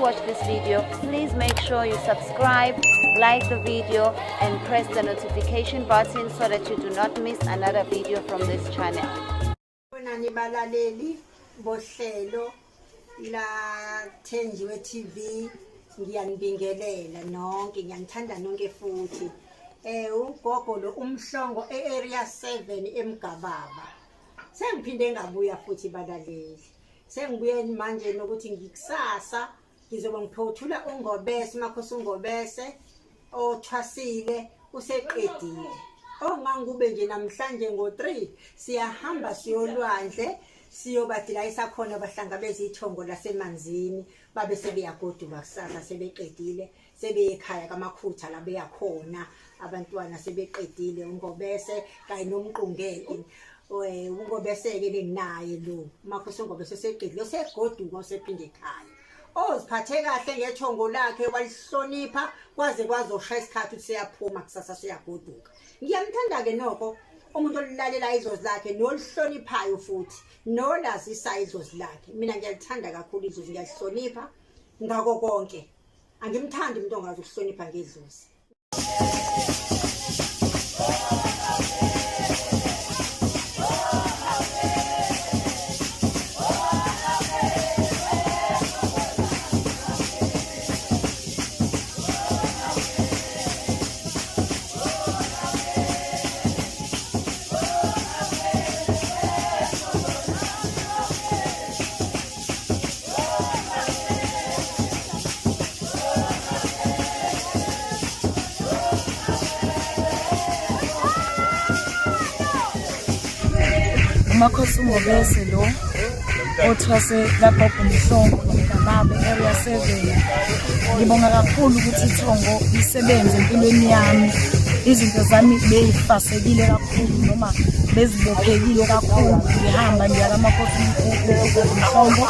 watch this video, please make sure you subscribe, like the video and press the notification button so that you do not miss another video from this channel. Balaleli bohlelo la Thenjiwe TV ngiyanibingelela nonke ngiyanithanda nonke futhi ugogo lo umhlongo area 7 eMgababa sengiphinde ngabuya futhi balaleli sengibuye manje nokuthi ngikusasa ngizoba ngiphothula uNgobese Makhosi uNgobese othwasile useqedile ongangube nje namhlanje ngo3 siyahamba siyolwandle siyobadilayisa khona abahlangabeza ithongo lasemanzini babe sebeyagoduka kusasa sebeqedile sebeyekhaya kamakhutha la beyakhona abantwana sebeqedile uNgobese kanye nomqungele uNgobese ke lenginaye lo Makhosi uNgobese seqedile segoduka osephinde ekhaya oziphathe kahle ngethongo lakhe walihlonipha kwaze kwazoshaya isikhathi ukuthi siyaphuma kusasa siyagoduka ngiyamthanda ke noko umuntu olilalela idlozi lakhe nolihloniphayo futhi nolazisa idlozi lakhe mina ngiyalithanda kakhulu idlozi ngiyalihlonipha ngako konke angimthandi umuntu ongazi ukuhlonipha ngedlozi Makhosi uNgobese lo othwase lapha kuMhlongo eMgababa area 7 ngibonga kakhulu ukuthi ithongo lisebenze empilweni yami izinto zami beyifasekile kakhulu noma bezibophekile kakhulu ngihamba ngiya kaMakhosi uMhlongo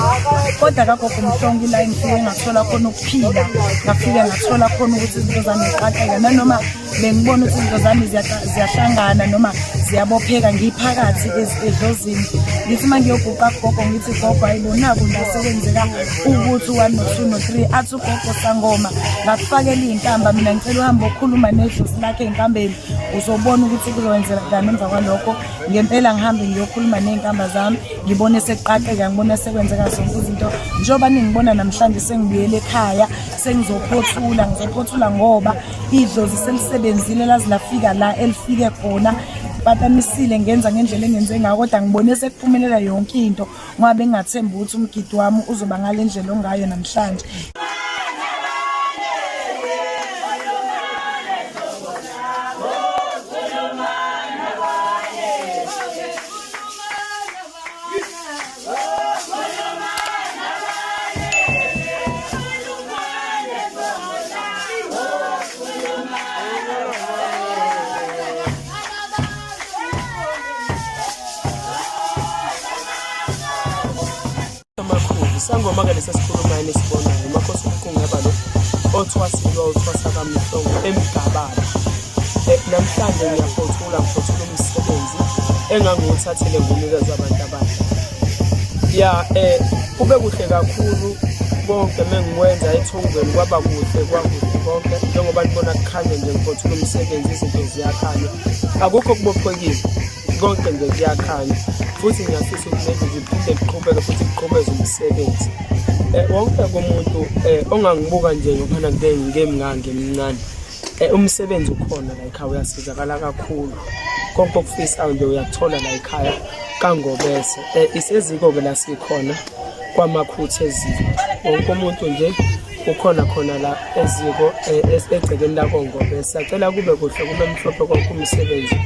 kodwa kakho kuMhlongo la ngifike ngathola khona ukuphila ngafike ngathola khona ukuthi izinto zami ziqaqeka nanoma bengibona ukuthi izinto zami ziyahlangana noma ziyabopheka ngiphakathi edlozini ngithi mangiyoguqa gogo ngithi gogo ayibonako la sekwenzeka ukuthi 1 no 2 no 3 athi ugogo Sangoma ngakufakela inkamba mina ngicela uhambe okhuluma nedlozi lakhe enkambeni uzobona ukuthi kuzokwenzeka kanjani emva kwalokho ngempela ngihambe ngiyokhuluma nezinkamba zami ngibone seqaqeka ngibona sekwenzeka zonke izinto njoba ningibona namhlanje sengibuyele ekhaya ngizophothula ngoba idlozi selisebenzile lazilafika la elifike khona batanisile ngenza ngendlela engenze ngayo kodwa ngibone sekuphumelela yonke into ngoba bengathemba ukuthi umgidi wami uzoba ngalendlela ongayo namhlanje Sangoma ke lesasikhuluma nesibonayo Makhosi uNgaba lo othwasa kaMhlongo eMgababa namhlanje ngiyaphothula umsebenzi engangiwuthathele ngomnikazi wabantu abadala kube kuhle kakhulu bonke mengikwenza ethongweni kwaba kuhle konke njengoba nibona kukhanya nje ngiphothula umsebenzi izinto ziyakhanya akukho kubophekile konke nje kuyakhanya futhi ngiyafisa ukuthi ngiphinde ngiqhubeke futhi ngiqhubeze umsebenzi wonke umuntu ongangibuka nje ngoba ngimncane umsebenzi ukhona la ekhaya uyasizakala kakhulu konke okufisayo nje uyakuthola la ekhaya kaNgobese iseziko ke la sikhona kwamakhutha eziko wonke umuntu nje ukhona khona la eziko egcekeni la kaNgobese sacela kube kuhle kube mhlophe konke umsebenzi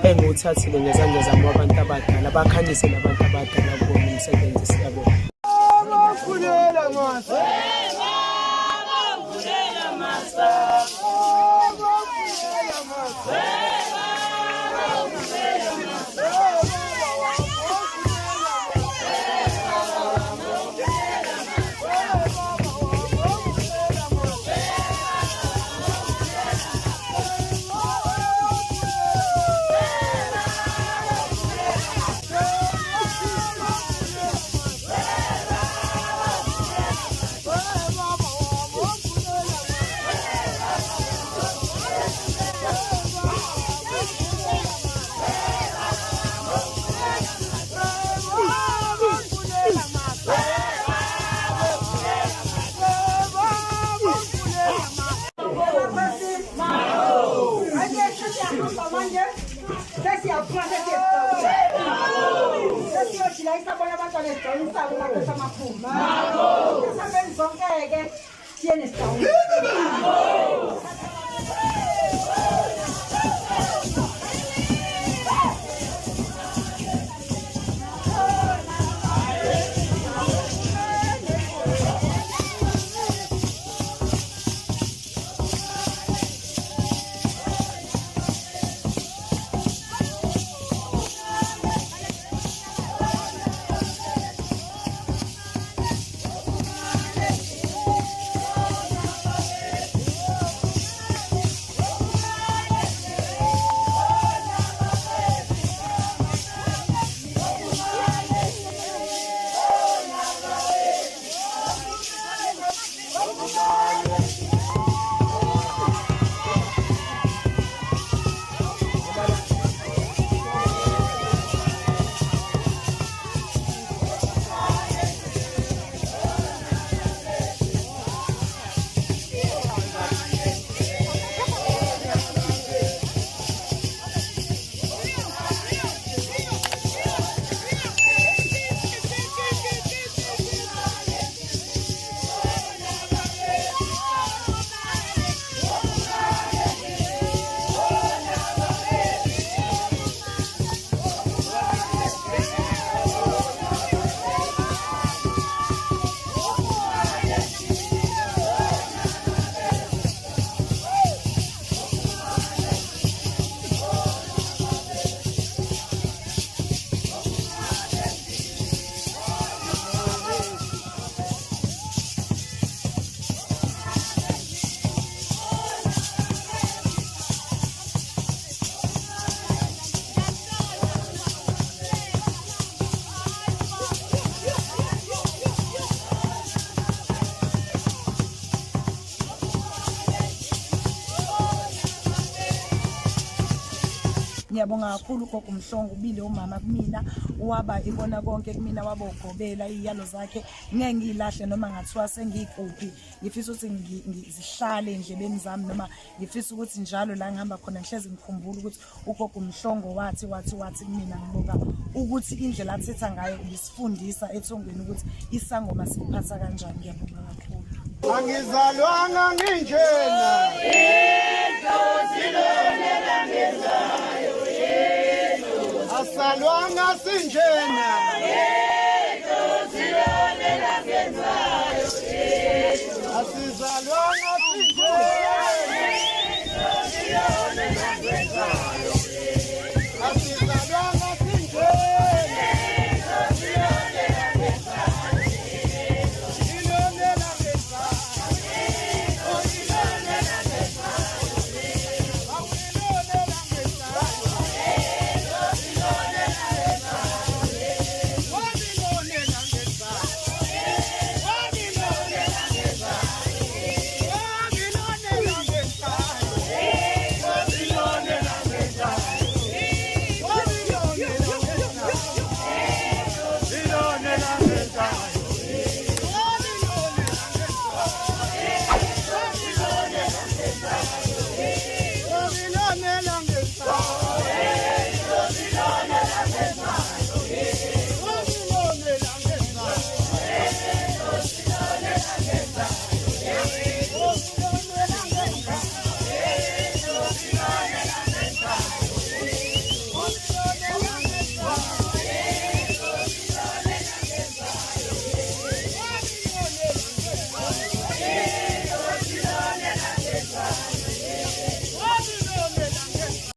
enguthathile ngezandla zami abantu abadala bakhanyise nabantu abadala kubona umsebenzi siyabona isabona abantwana esidawunisako umakhosi amakhulu. Isabeni zonke-ke siye nesidawuni. Ngiyabonga kakhulu ugogo Mhlongo ubile umama kumina waba ibona konke kumina waba ugobela iyalo zakhe ngeke ngilahle noma ngathiwa sengikuphi ngifisa ukuthi ngizihlale endlebeni zami noma ngifisa ukuthi njalo la ngihamba khona ngihlezi ngikhumbula ukuthi ugogo Mhlongo wathi kumina ngibonga ukuthi indlela athetha ngayo ngisifundisa ethongweni ukuthi isangoma siphatha kanjani. Ngiyabonga kakhulu. Angizalwanga nginjena asalwanga sinjena